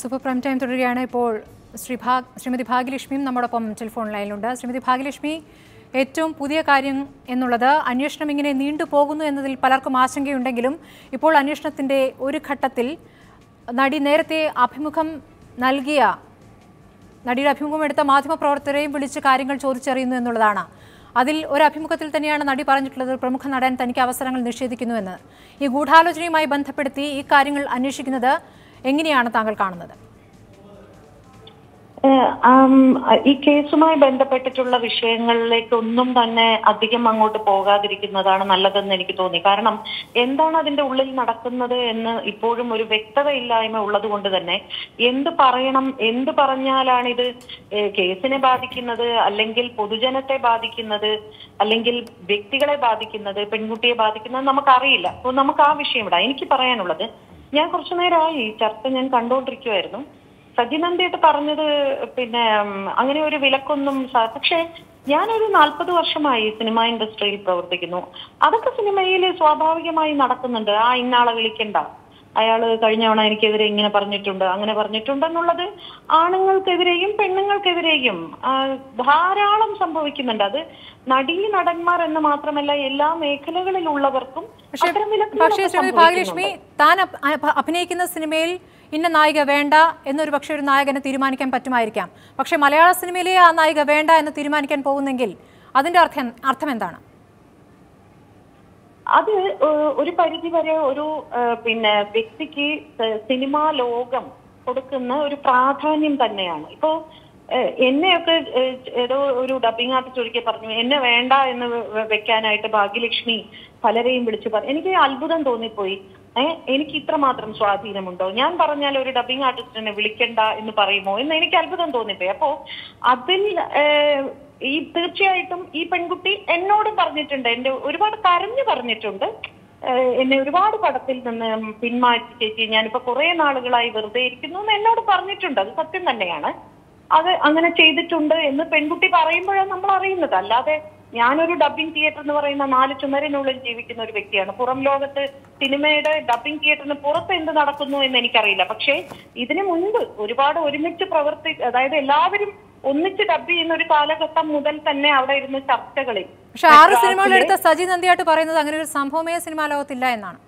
Super prime time തുടരുകയാണ്. ഇപ്പോൾ ശ്രീമതി ഭാഗ്യലക്ഷ്മിയും നമ്മോടൊപ്പം ടെലിഫോൺ ലൈനിലുണ്ട്. ശ്രീമതി ഭാഗ്യലക്ഷ്മി, ഏറ്റവും പുതിയ കാര്യം എന്നുള്ളത് അന്വേഷണം ഇങ്ങനെ നീണ്ടുപോകുന്നു എന്നതിൽ പലർക്കും ആശങ്കയുണ്ടെങ്കിലും ഇപ്പോൾ അന്വേഷണത്തിൻ്റെ ഒരു ഘട്ടത്തിൽ നടി നേരത്തെ നടിയുടെ അഭിമുഖം എടുത്ത മാധ്യമപ്രവർത്തകരെയും വിളിച്ച് കാര്യങ്ങൾ ചോദിച്ചറിയുന്നു എന്നുള്ളതാണ്. അതിൽ ഒരു അഭിമുഖത്തിൽ തന്നെയാണ് നടി പറഞ്ഞിട്ടുള്ളത് പ്രമുഖ നടൻ തനിക്ക് അവസരങ്ങൾ നിഷേധിക്കുന്നുവെന്ന്. ഈ ഗൂഢാലോചനയുമായി ബന്ധപ്പെടുത്തി ഈ കാര്യങ്ങൾ അന്വേഷിക്കുന്നത് എങ്ങനെയാണ് താങ്കൾ കാണുന്നത്? ഈ കേസുമായി ബന്ധപ്പെട്ടിട്ടുള്ള വിഷയങ്ങളിലേക്കൊന്നും തന്നെ അധികം അങ്ങോട്ട് പോകാതിരിക്കുന്നതാണ് നല്ലതെന്ന് എനിക്ക് തോന്നി. കാരണം എന്താണ് അതിന്റെ ഉള്ളിൽ നടക്കുന്നത് എന്ന് ഇപ്പോഴും ഒരു വ്യക്തതയില്ലായ്മ ഉള്ളത് കൊണ്ട് തന്നെ എന്ത് പറയണം, എന്ത് പറഞ്ഞാലാണ് ഇത് കേസിനെ ബാധിക്കുന്നത്, അല്ലെങ്കിൽ പൊതുജനത്തെ ബാധിക്കുന്നത്, അല്ലെങ്കിൽ വ്യക്തികളെ ബാധിക്കുന്നത്, പെൺകുട്ടിയെ ബാധിക്കുന്നത് നമുക്കറിയില്ല. അപ്പോൾ നമുക്ക് ആ വിഷയം വിടാം. എനിക്ക് പറയാനുള്ളത്, ഞാൻ കുറച്ചു നേരമായി ഈ ചർച്ച ഞാൻ കണ്ടുകൊണ്ടിരിക്കുമായിരുന്നു. സജി നന്ദിയായിട്ട് പറഞ്ഞത് പിന്നെ അങ്ങനെ ഒരു വിലക്കൊന്നും, പക്ഷെ ഞാനൊരു 40 വർഷമായി സിനിമ ഇൻഡസ്ട്രിയിൽ പ്രവർത്തിക്കുന്നു. അതൊക്കെ സിനിമയിൽ സ്വാഭാവികമായി നടക്കുന്നുണ്ട്. ഇന്നാളെ വിളിക്കണ്ട, അയാള് കഴിഞ്ഞ തവണ എനിക്കെതിരെ ഇങ്ങനെ പറഞ്ഞിട്ടുണ്ട്, അങ്ങനെ പറഞ്ഞിട്ടുണ്ട് എന്നുള്ളത് ആണുങ്ങൾക്കെതിരെയും പെണ്ണുങ്ങൾക്കെതിരെയും ധാരാളം സംഭവിക്കുന്നുണ്ട്. അത് നടന്മാർ എന്ന് മാത്രമല്ല എല്ലാ മേഖലകളിലുള്ളവർക്കും. പക്ഷേ ശ്രീമതി ഭാഗ്യലക്ഷ്മി, താൻ അഭിനയിക്കുന്ന സിനിമയിൽ ഇന്ന നായിക വേണ്ട എന്നൊരു പക്ഷേ ഒരു നായകനെ തീരുമാനിക്കാൻ പറ്റുമായിരിക്കാം. പക്ഷെ മലയാള സിനിമയിലെ ആ നായിക വേണ്ട എന്ന് തീരുമാനിക്കാൻ പോകുന്നെങ്കിൽ അതിന്റെ അർത്ഥം എന്താണ്? അത് ഒരു പരിധിവരെ ഒരു പിന്നെ വ്യക്തിക്ക് സിനിമാ ലോകം കൊടുക്കുന്ന ഒരു പ്രാധാന്യം തന്നെയാണ്. ഇപ്പോ എന്നെയൊക്കെ ഏതോ ഒരു ഡബിങ് ആർട്ടിസ്റ്റ് ഒരിക്കൽ പറഞ്ഞു എന്നെ വേണ്ട എന്ന് വെക്കാനായിട്ട് ഭാഗ്യലക്ഷ്മി പലരെയും വിളിച്ചു പറഞ്ഞു. എനിക്ക് അത്ഭുതം തോന്നിപ്പോയി. എനിക്ക് ഇത്രമാത്രം സ്വാധീനമുണ്ടോ? ഞാൻ പറഞ്ഞാൽ ഒരു ഡബിങ് ആർട്ടിസ്റ്റിനെ വിളിക്കണ്ട എന്ന് പറയുമോ എന്ന് എനിക്ക് അത്ഭുതം തോന്നിപ്പോയി. അപ്പോ അതിൽ തീർച്ചയായിട്ടും ഈ പെൺകുട്ടി എന്നോടും പറഞ്ഞിട്ടുണ്ട്, എന്റെ ഒരുപാട് കരഞ്ഞു പറഞ്ഞിട്ടുണ്ട്, എന്നെ ഒരുപാട് പടത്തിൽ നിന്ന് പിന്മാറ്റി ചേച്ചി, ഞാനിപ്പോ കുറെ നാളുകളായി വെറുതെ ഇരിക്കുന്നു എന്ന് എന്നോട് പറഞ്ഞിട്ടുണ്ട്. അത് സത്യം തന്നെയാണ്. അത് അങ്ങനെ ചെയ്തിട്ടുണ്ട് എന്ന് പെൺകുട്ടി പറയുമ്പോഴാണ് നമ്മൾ അറിയുന്നത്. അല്ലാതെ ഞാനൊരു ഡബിങ് തിയേറ്റർ എന്ന് പറയുന്ന 4 ചുമരിനുള്ളിൽ ജീവിക്കുന്ന ഒരു വ്യക്തിയാണ്. പുറം ലോകത്ത് സിനിമയുടെ ഡബിങ് തിയേറ്ററിന് പുറത്ത് എന്ത് നടക്കുന്നു എന്ന് എനിക്കറിയില്ല. പക്ഷേ ഇതിനു മുൻപ് ഒരുപാട് ഒരുമിച്ച് അതായത് എല്ലാവരും ഒന്നിച്ച് ഡബ് ചെയ്യുന്ന ഒരു കാലഘട്ടം മുതൽ തന്നെ അവിടെ ഇരുന്ന് ചർച്ചകളിൽ. പക്ഷെ 6 സിനിമകൾ എടുത്ത സജി നന്ദിയാട്ട് പറയുന്നത് അങ്ങനെ ഒരു സംഭവമേ സിനിമാ ലോകത്തില്ല എന്നാണ്.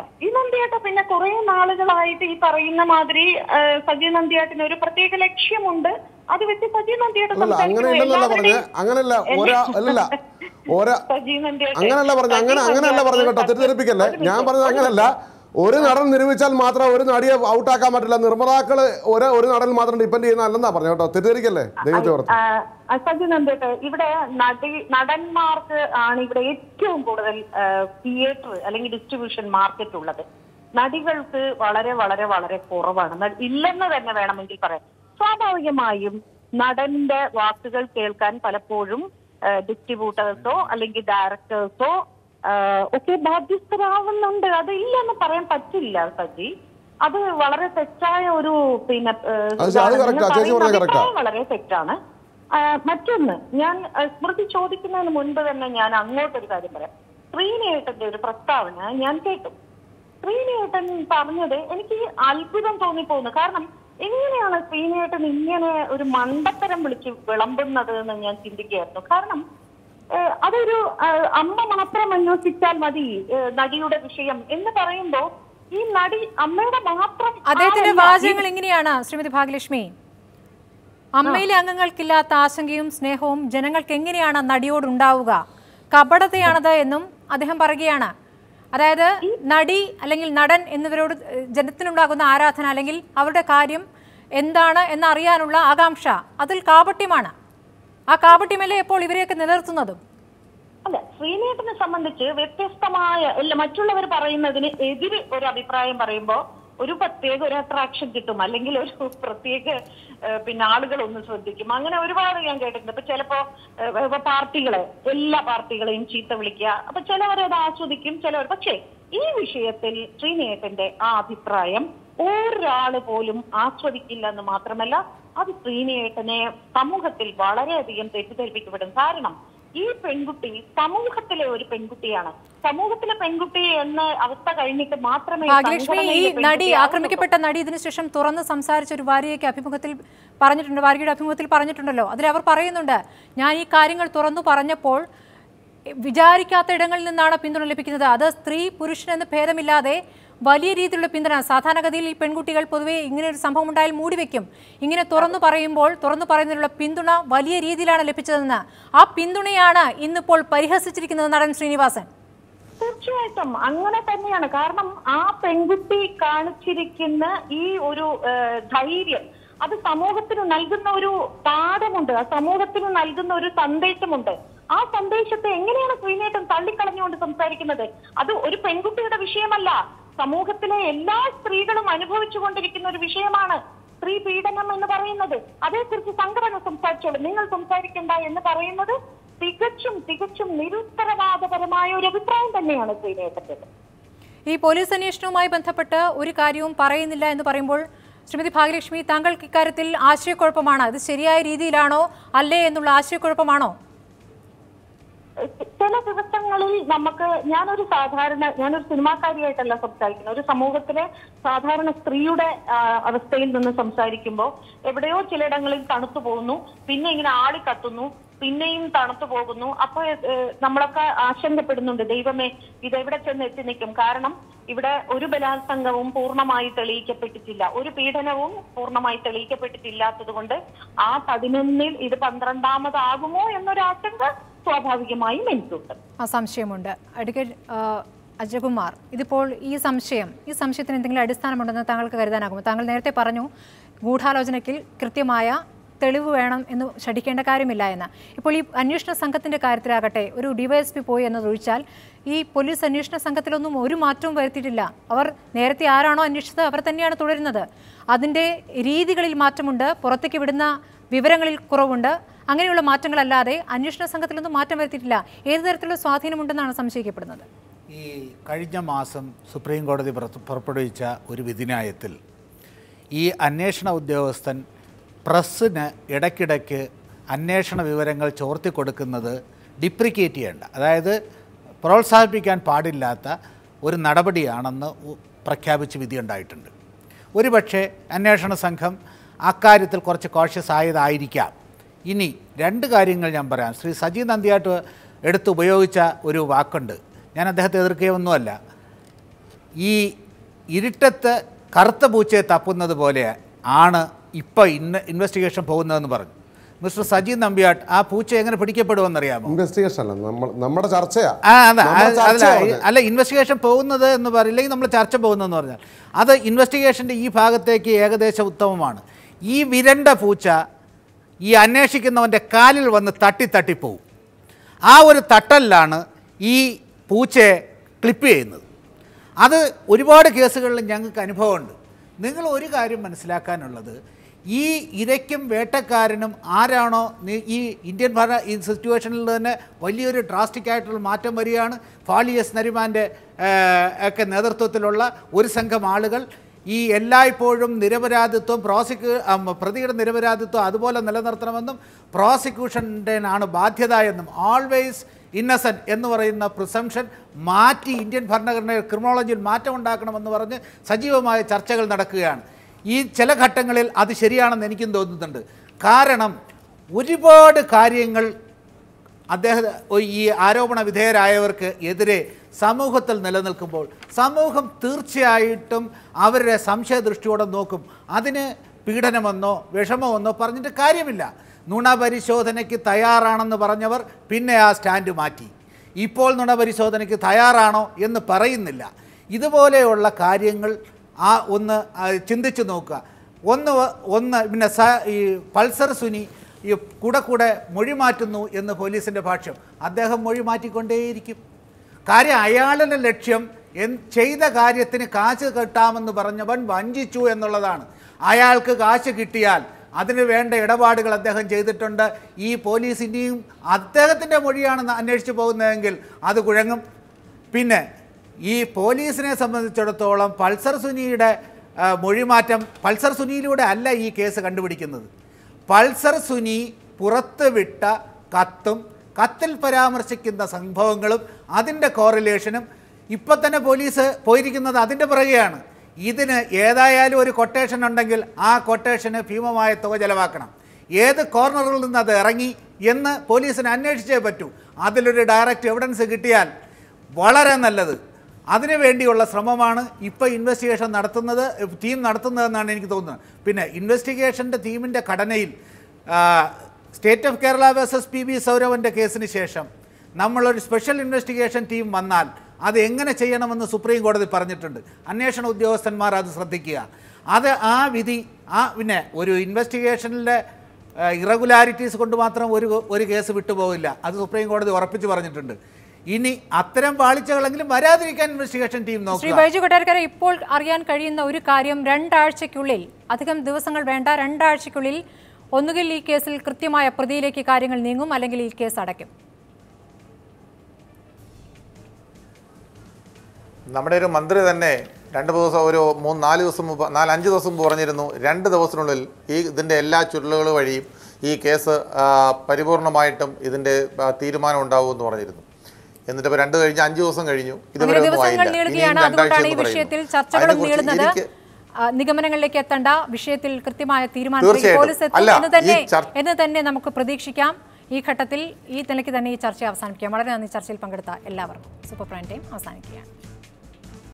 സജി നന്ദിയാട്ട് പിന്നെ കുറെ നാളുകളായിട്ട് ഈ പറയുന്ന മാതിരി സജി നന്ദിയാട്ടിന് ഒരു പ്രത്യേക ലക്ഷ്യമുണ്ട്. അത് വെച്ച് സജി നന്ദിയാട്ട് അങ്ങനെയല്ല പറഞ്ഞു കേട്ടോ, തെറ്റിദ്ധരിപ്പിക്കല്ലേ. ഞാൻ പറഞ്ഞത് അങ്ങനല്ല. ഒരു നടൻ നിർമ്മിച്ചാൽ മാത്രം ഒരു നടിയെ ഔട്ടാക്കാൻ പറ്റില്ല. നിർമ്മാതാക്കള് ഒരു നടൻ മാത്രം ഡിപ്പെൻഡ് ചെയ്യുന്നതല്ലെന്നാ പറഞ്ഞു കേട്ടോ, തെറ്റിദ്ധരിക്കല്ലേ. സജി നന്ദിയാട്ട് ഇവിടെ നടന്മാർക്ക് ആണ് ഇവിടെ ഏറ്റവും കൂടുതൽ തിയേറ്റർ അല്ലെങ്കിൽ ഡിസ്ട്രിബ്യൂഷൻ മാർക്കറ്റ് ഉള്ളത്. നടികൾക്ക് വളരെ വളരെ വളരെ കുറവാണ്. ഇല്ലെന്ന് തന്നെ വേണമെങ്കിൽ പറയാം. സ്വാഭാവികമായും നടന്റെ വാക്കുകൾ കേൾക്കാൻ പലപ്പോഴും ഡിസ്ട്രിബ്യൂട്ടേഴ്സോ അല്ലെങ്കിൽ ഡയറക്ടേഴ്സോ ഒക്കെ ബാധ്യസ്ഥരാവുന്നുണ്ട്. അത് ഇല്ലെന്ന് പറയാൻ പറ്റില്ല സജി. അത് വളരെ തെറ്റായ ഒരു പിന്നെ വളരെ തെറ്റാണ്. മറ്റൊന്ന്, ഞാൻ സ്മൃതി ചോദിക്കുന്നതിന് മുൻപ് തന്നെ ഞാൻ അങ്ങോട്ടൊരു കാര്യം പറയാം. ശ്രീനിയേട്ടന്റെ ഒരു പ്രസ്താവന ഞാൻ കേട്ടു. ശ്രീനിയേട്ടൻ പറഞ്ഞത് എനിക്ക് അത്ഭുതം തോന്നിപ്പോകുന്നു. കാരണം എങ്ങനെയാണ് ശ്രീനിയേട്ടൻ ഇങ്ങനെ ഒരു മണ്ടത്തരം വിളിച്ച് വിളമ്പുന്നത് എന്ന് ഞാൻ ചിന്തിക്കുകയായിരുന്നു. കാരണം അതൊരു അമ്മ മാത്രം അന്വേഷിച്ചാൽ മതി നടിയുടെ വിഷയം എന്ന് പറയുമ്പോ ഈ നടി അമ്മയുടെ മാത്രം. അദ്ദേഹത്തിന്റെ വാചകങ്ങൾ എങ്ങനെയാണ് ശ്രീമതി ഭാഗ്യലക്ഷ്മി? അമ്മയിലെ അംഗങ്ങൾക്കില്ലാത്ത ആശങ്കയും സ്നേഹവും ജനങ്ങൾക്ക് എങ്ങനെയാണ് നടിയോടുണ്ടാവുക? കപടതയാണത് എന്നും അദ്ദേഹം പറയുകയാണ്. അതായത് നടി അല്ലെങ്കിൽ നടൻ എന്നിവരോട് ജനത്തിനുണ്ടാകുന്ന ആരാധന അല്ലെങ്കിൽ അവരുടെ കാര്യം എന്താണ് എന്നറിയാനുള്ള ആകാംക്ഷ അതിൽ കാപട്യമാണ്. ആ കാപട്യമല്ലേ ഇപ്പോൾ ഇവരെയൊക്കെ നിലനിർത്തുന്നതും. അല്ല, ശ്രീനേട്ടനെ സംബന്ധിച്ച് വ്യത്യസ്തമായ മറ്റുള്ളവർ പറയുന്നതിന് എതിര് ഒരു അഭിപ്രായം പറയുമ്പോൾ ഒരു പ്രത്യേക ഒരു അട്രാക്ഷൻ കിട്ടും, അല്ലെങ്കിൽ ഒരു പ്രത്യേക പിന്നെ ആളുകൾ ഒന്ന് ശ്രദ്ധിക്കും. അങ്ങനെ ഒരുപാട് ഞാൻ കേട്ടിട്ടുണ്ട്. ഇപ്പൊ ചിലപ്പോ എല്ലാ പാർട്ടികളെയും ചീത്ത വിളിക്കുക, അപ്പൊ ചിലവരത് ആസ്വദിക്കും, ചിലവർ. പക്ഷേ ഈ വിഷയത്തിൽ ശ്രീനേട്ടന്റെ ആ അഭിപ്രായം ഒരാള് പോലും ആസ്വദിക്കില്ല എന്ന് മാത്രമല്ല അത് ശ്രീനേട്ടനെ സമൂഹത്തിൽ വളരെയധികം തെറ്റിദ്ധരിപ്പിക്കപ്പെടും. കാരണം ഈ പെൺകുട്ടി സമൂഹത്തിലെ ഒരു പെൺകുട്ടിയാണ്. സമൂഹത്തിലെ പെൺകുട്ടി എന്ന അവസ്ഥ കഴിഞ്ഞിട്ട് മാത്രമേ ഭാഗ്യലക്ഷ്മി, ഈ നടി, ആക്രമിക്കപ്പെട്ട നടി ഇതിനുശേഷം തുറന്ന് സംസാരിച്ച ഒരു വാരികയ്ക്ക് അഭിമുഖത്തിൽ പറഞ്ഞിട്ടുണ്ട്, വാരികയുടെ അഭിമുഖത്തിൽ പറഞ്ഞിട്ടുണ്ടല്ലോ. അതിൽ അവർ പറയുന്നുണ്ട്, ഞാൻ ഈ കാര്യങ്ങൾ തുറന്നു പറഞ്ഞപ്പോൾ വിചാരിക്കാത്ത ഇടങ്ങളിൽ നിന്നാണ് പിന്തുണ ലഭിക്കുന്നത്. അത് സ്ത്രീ പുരുഷനെന്ന് ഭേദമില്ലാതെ വലിയ രീതിയിലുള്ള പിന്തുണ. സാധാരണഗതിയിൽ ഈ പെൺകുട്ടികൾ പൊതുവേ ഇങ്ങനെ ഒരു സംഭവം ഉണ്ടായാൽ മൂടിവെക്കും. ഇങ്ങനെ തുറന്നു പറയുന്നതിനുള്ള പിന്തുണ വലിയ രീതിയിലാണ് ലഭിച്ചതെന്ന്. ആ പിന്തുണയാണ് ഇന്നിപ്പോൾ പരിഹസിച്ചിരിക്കുന്നത് നടൻ ശ്രീനിവാസൻ. തീർച്ചയായിട്ടും അങ്ങനെ തന്നെയാണ്. കാരണം ആ പെൺകുട്ടി കാണിച്ചിരിക്കുന്ന ഈ ഒരു ധൈര്യം, അത് സമൂഹത്തിന് നൽകുന്ന ഒരു പാഠമുണ്ട്, ആ സമൂഹത്തിന് നൽകുന്ന ഒരു സന്ദേശമുണ്ട്. ആ സന്ദേശത്തെ എങ്ങനെയാണ് ശ്രീനേട്ടൻ തള്ളിക്കളഞ്ഞുകൊണ്ട് സംസാരിക്കുന്നത്? അത് ഒരു പെൺകുട്ടിയുടെ വിഷയമല്ല, സമൂഹത്തിലെ എല്ലാ സ്ത്രീകളും അനുഭവിച്ചു കൊണ്ടിരിക്കുന്ന ഒരു വിഷയമാണ് സ്ത്രീ പീഡനം എന്ന് പറയുന്നത്. അതേക്കുറിച്ച് സംഘടന സംസാരിച്ചോളൂ, നിങ്ങൾ സംസാരിക്കണ്ട എന്ന് പറയുന്നത് തികച്ചും നിരുത്തരവാദപരമായ ഒരു അഭിപ്രായം തന്നെയാണ് ശ്രീനേട്ടന്റെ. ഈ പോലീസ് അന്വേഷണവുമായി ബന്ധപ്പെട്ട് ഒരു കാര്യവും പറയുന്നില്ല എന്ന് പറയുമ്പോൾ ശ്രീമതി ഭാഗ്യലക്ഷ്മി, താങ്കൾക്ക് ഇക്കാര്യത്തിൽ ആശയക്കുഴപ്പമാണ്. ഇത് ശരിയായ രീതിയിലാണോ അല്ലേ എന്നുള്ള ആശയക്കുഴപ്പമാണോ? ചില ദിവസങ്ങളിൽ ഞാനൊരു സിനിമാക്കാരിയായിട്ടല്ല സംസാരിക്കുന്നത്, ഒരു സമൂഹത്തിലെ സാധാരണ സ്ത്രീയുടെ അവസ്ഥയിൽ നിന്ന് സംസാരിക്കുമ്പോൾ എവിടെയോ ചിലയിടങ്ങളിൽ തണുത്തു പോകുന്നു, പിന്നെ ഇങ്ങനെ ആളി കത്തുന്നു, പിന്നെയും തണുത്തു പോകുന്നു. അപ്പോൾ നമ്മളൊക്കെ ആശങ്കപ്പെടുന്നുണ്ട്, ദൈവമേ ഇതെവിടെ ചെന്ന് എത്തി നിൽക്കും? കാരണം ഇവിടെ ഒരു ബലാത്സംഗവും പൂർണ്ണമായി തെളിയിക്കപ്പെട്ടിട്ടില്ല, ഒരു പീഡനവും പൂർണ്ണമായി തെളിയിക്കപ്പെട്ടിട്ടില്ലാത്തത് കൊണ്ട് ആ 11-ൽ ഇത് 12-മതാകുമോ എന്നൊരു ആശങ്ക സ്വാഭാവികമായും എനിക്കുണ്ട്. ആ സംശയമുണ്ട്. അഡ്വക്കേറ്റ് അജയകുമാർ, ഇതിപ്പോൾ ഈ സംശയത്തിന് എന്തെങ്കിലും അടിസ്ഥാനമുണ്ടെന്ന് താങ്കൾക്ക് കരുതാനാകുമോ? താങ്കൾ നേരത്തെ പറഞ്ഞു ഗൂഢാലോചനയ്ക്ക് കൃത്യമായ തെളിവ് വേണം എന്ന് ശഠിക്കേണ്ട കാര്യമില്ല എന്ന്. ഇപ്പോൾ ഈ അന്വേഷണ സംഘത്തിൻ്റെ കാര്യത്തിലാകട്ടെ, ഒരു ഡിവൈഎസ്പി പോയി എന്നതൊഴിച്ചാൽ ഈ പോലീസ് അന്വേഷണ സംഘത്തിലൊന്നും ഒരു മാറ്റവും വരുത്തിയിട്ടില്ല. അവർ നേരത്തെ ആരാണോ അന്വേഷിച്ചത് അവർ തന്നെയാണ് തുടരുന്നത്. അതിൻ്റെ രീതികളിൽ മാറ്റമുണ്ട്, പുറത്തേക്ക് വിടുന്ന വിവരങ്ങളിൽ കുറവുണ്ട്. അങ്ങനെയുള്ള മാറ്റങ്ങളല്ലാതെ അന്വേഷണ സംഘത്തിലൊന്നും മാറ്റം വരുത്തിയിട്ടില്ല. ഏത് തരത്തിലുള്ള സ്വാധീനമുണ്ടെന്നാണ് സംശയിക്കപ്പെടുന്നത്? ഈ കഴിഞ്ഞ മാസം സുപ്രീം കോടതി പുറപ്പെടുവിച്ച ഒരു വിധിന്യായത്തിൽ ഈ അന്വേഷണ ഉദ്യോഗസ്ഥൻ പ്രസ്സിന് ഇടയ്ക്കിടയ്ക്ക് അന്വേഷണ വിവരങ്ങൾ ചോർത്തി കൊടുക്കുന്നത് ഡിപ്രിക്കേറ്റ് ചെയ്യേണ്ട, അതായത് പ്രോത്സാഹിപ്പിക്കാൻ പാടില്ലാത്ത ഒരു നടപടിയാണെന്ന് പ്രഖ്യാപിച്ച് വിധിയുണ്ടായിട്ടുണ്ട്. ഒരുപക്ഷെ അന്വേഷണ സംഘം അക്കാര്യത്തിൽ കുറച്ച് കോഷ്യസ് ആയതായിരിക്കാം. ഇനി രണ്ട് കാര്യങ്ങൾ ഞാൻ പറയാം. ശ്രീ സജി നന്ദിയാട്ട് എടുത്തുപയോഗിച്ച ഒരു വാക്കുണ്ട്, ഞാൻ അദ്ദേഹത്തെ എതിർക്കുകയൊന്നുമല്ല. ഈ ഇരുട്ടത്ത് കറുത്ത പൂച്ചയെ തപ്പുന്നത് പോലെ ആണ് ഇപ്പോൾ ഇൻവെസ്റ്റിഗേഷൻ പോകുന്നതെന്ന് പറഞ്ഞു. മിസ്റ്റർ സജി നമ്പ്യാട്ട്, ആ പൂച്ച എങ്ങനെ പിടിക്കപ്പെടുമെന്നറിയാമോ? ഇൻവെസ്റ്റിഗേഷൻ അല്ല, നമ്മുടെ ചർച്ചയാ. അല്ല, ഇൻവെസ്റ്റിഗേഷൻ പോകുന്നത് എന്ന് പറയില്ലെങ്കിൽ നമ്മൾ ചർച്ച പോകുന്നതെന്ന് പറഞ്ഞാൽ അത് ഇൻവെസ്റ്റിഗേഷൻ്റെ ഈ ഭാഗത്തേക്ക് ഏകദേശം ഉത്തമമാണ്. ഈ വിരണ്ട പൂച്ച ഈ അന്വേഷിക്കുന്നവൻ്റെ കാലിൽ വന്ന് തട്ടിപ്പോവും. ആ ഒരു തട്ടലിലാണ് ഈ പൂച്ചയെ ക്ലിപ്പ് ചെയ്യുന്നത്. അത് ഒരുപാട് കേസുകളിൽ ഞങ്ങൾക്ക് അനുഭവമുണ്ട്. നിങ്ങൾ ഒരു കാര്യം മനസ്സിലാക്കാനുള്ളത്, ഈ ഇരയ്ക്കും വേട്ടക്കാരനും ആരാണോ ഈ ഇന്ത്യൻ ഈ സിറ്റുവേഷനിൽ തന്നെ വലിയൊരു ഡ്രാസ്റ്റിക് ആയിട്ടുള്ള മാറ്റം വരികയാണ്. ഫാളി എസ് നരിമാൻ്റെ ഒക്കെ നേതൃത്വത്തിലുള്ള ഒരു സംഘം ആളുകൾ ഈ എല്ലായ്പ്പോഴും നിരപരാധിത്വം പ്രതിയുടെ നിരപരാധിത്വം അതുപോലെ നിലനിർത്തണമെന്നും പ്രോസിക്യൂഷൻ്റെനാണ് ബാധ്യത എന്നും ഓൾവേസ് ഇന്നസെൻറ്റ് എന്ന് പറയുന്ന പ്രിസംഷൻ മാറ്റി ഇന്ത്യൻ ഭരണഘടനയിൽ ക്രിമിനോളജിയിൽ മാറ്റമുണ്ടാക്കണമെന്ന് പറഞ്ഞ് സജീവമായ ചർച്ചകൾ നടക്കുകയാണ്. ഈ ചില ഘട്ടങ്ങളിൽ അത് ശരിയാണെന്ന് എനിക്കും തോന്നുന്നുണ്ട്. കാരണം ഒരുപാട് കാര്യങ്ങൾ ഈ ആരോപണ വിധേയരായവർക്ക് എതിരെ സമൂഹത്തിൽ നിലനിൽക്കുമ്പോൾ സമൂഹം തീർച്ചയായിട്ടും അവരുടെ സംശയദൃഷ്ടിയോടെ നോക്കും. അതിന് പീഡനമെന്നോ വിഷമമെന്നോ പറഞ്ഞിട്ട് കാര്യമില്ല. നുണപരിശോധനയ്ക്ക് തയ്യാറാണെന്ന് പറഞ്ഞവർ പിന്നെ ആ സ്റ്റാൻഡ് മാറ്റി. ഇപ്പോൾ നുണപരിശോധനയ്ക്ക് തയ്യാറാണോ എന്ന് പറയുന്നില്ല. ഇതുപോലെയുള്ള കാര്യങ്ങൾ ഒന്ന് ചിന്തിച്ച് നോക്കുക. ഒന്ന് പിന്നെ ഈ പൾസർ സുനി ഈ കൂടെ മൊഴി മാറ്റുന്നു എന്ന് പോലീസിൻ്റെ ഭാഷ്യം. അദ്ദേഹം മൊഴി മാറ്റിക്കൊണ്ടേയിരിക്കും. കാര്യം അയാളുടെ ലക്ഷ്യം ചെയ്ത കാര്യത്തിന് കാശ് കിട്ടാമെന്ന് പറഞ്ഞവൻ വഞ്ചിച്ചു എന്നുള്ളതാണ്. അയാൾക്ക് കാശ് കിട്ടിയാൽ അതിന് വേണ്ട ഇടപാടുകൾ അദ്ദേഹം ചെയ്തിട്ടുണ്ട്. ഈ പോലീസ് ഇനിയും അദ്ദേഹത്തിൻ്റെ മൊഴിയാണെന്ന് അന്വേഷിച്ച് പോകുന്നതെങ്കിൽ അത് കുഴങ്ങും. പിന്നെ ഈ പോലീസിനെ സംബന്ധിച്ചിടത്തോളം പൾസർ സുനിയുടെ മൊഴിമാറ്റം, പൾസർ സുനിയിലൂടെ അല്ല ഈ കേസ് കണ്ടുപിടിക്കുന്നത്. പൾസർ സുനി പുറത്ത് വിട്ട കത്തും കത്തിൽ പരാമർശിക്കുന്ന സംഭവങ്ങളും അതിൻ്റെ കോറിലേഷനും ഇപ്പം തന്നെ പോലീസ് പോയിരിക്കുന്നത് അതിൻ്റെ പുറകെയാണ്. ഇതിന് ഏതായാലും ഒരു കൊട്ടേഷൻ ഉണ്ടെങ്കിൽ ആ കൊട്ടേഷന് ഭീമമായ തുക ചെലവാക്കണം. ഏത് കോർണറിൽ നിന്ന് അത് ഇറങ്ങി എന്ന് പോലീസിന് അന്വേഷിച്ചേ പറ്റൂ. അതിലൊരു ഡയറക്റ്റ് എവിഡൻസ് കിട്ടിയാൽ വളരെ നല്ലത്. അതിനു വേണ്ടിയുള്ള ശ്രമമാണ് ഇപ്പോൾ ഇൻവെസ്റ്റിഗേഷൻ ടീം നടത്തുന്നതെന്നാണ് എനിക്ക് തോന്നുന്നത്. പിന്നെ ഇൻവെസ്റ്റിഗേഷൻ്റെ ടീമിൻ്റെ ഘടനയിൽ state of Kerala versus PB സൗരവൻ്റെ കേസിന് ശേഷം നമ്മളൊരു സ്പെഷ്യൽ ഇൻവെസ്റ്റിഗേഷൻ ടീം വന്നാൽ അത് എങ്ങനെ ചെയ്യണമെന്ന് സുപ്രീം കോടതി പറഞ്ഞിട്ടുണ്ട്. അന്വേഷണ ഉദ്യോഗസ്ഥന്മാർ അത് ശ്രദ്ധിക്കുക. അത് ആ വിധി പിന്നെ ഒരു ഇൻവെസ്റ്റിഗേഷനിലെ ഇറഗുലാരിറ്റീസ് കൊണ്ട് മാത്രം ഒരു കേസ് വിട്ടുപോകില്ല. അത് സുപ്രീം കോടതി ഉറപ്പിച്ച് പറഞ്ഞിട്ടുണ്ട്. ഇനി അത്തരം പാളിച്ചകളെങ്കിലും വരാതിരിക്കാൻ ഇൻവെസ്റ്റിഗേഷൻ ടീം നോക്കുക. ശ്രീ ബൈജു കൊട്ടാരക്കര, ഇപ്പോൾ അറിയാൻ കഴിയുന്ന ഒരു കാര്യം, 2 ആഴ്ചയ്ക്കുള്ളിൽ, അധികം ദിവസങ്ങൾ വേണ്ട, 2 ആഴ്ചയ്ക്കുള്ളിൽ ഒന്നുകിൽ ഈ കേസിൽ കൃത്യമായ പ്രതിയിലേക്ക് കാര്യങ്ങൾ നീങ്ങും, അല്ലെങ്കിൽ ഈ കേസ് അടയ്ക്കും. നമ്മുടെ ഒരു മന്ത്രി തന്നെ 2 ദിവസം, ഒരു 3-4 ദിവസം മുമ്പ്, 4-5 ദിവസം മുമ്പ് പറഞ്ഞിരുന്നു 2 ദിവസത്തിനുള്ളിൽ ഇതിൻ്റെ എല്ലാ ചുരുളുകൾ വഴിയും ഈ കേസ് പരിപൂർണമായിട്ടും ഇതിൻ്റെ തീരുമാനം ഉണ്ടാവുമെന്ന് പറഞ്ഞിരുന്നു. എന്നിട്ട് ഇപ്പോൾ 2 കഴിഞ്ഞ് 5 ദിവസം കഴിഞ്ഞു, ഇതുവരെ ഒന്നും ആയില്ല. അതുകൊണ്ടാണ് ഈ വിഷയത്തിൽ ചർച്ചകളും നീളുന്നത്. നിഗമനങ്ങളിലേക്ക് എത്തേണ്ട വിഷയത്തിൽ കൃത്യമായ തീരുമാനത്തിലേക്ക് പോലീസ് എത്തും എന്ന് തന്നെ നമുക്ക് പ്രതീക്ഷിക്കാം. ഈ ഘട്ടത്തിൽ ഈ നിലയ്ക്ക് തന്നെ ഈ ചർച്ച അവസാനിപ്പിക്കാം. വളരെ നന്ദി ചർച്ചയിൽ പങ്കെടുത്ത എല്ലാവർക്കും. സൂപ്പർ പ്രൈം ടൈം അവസാനിക്കുകയാണ്.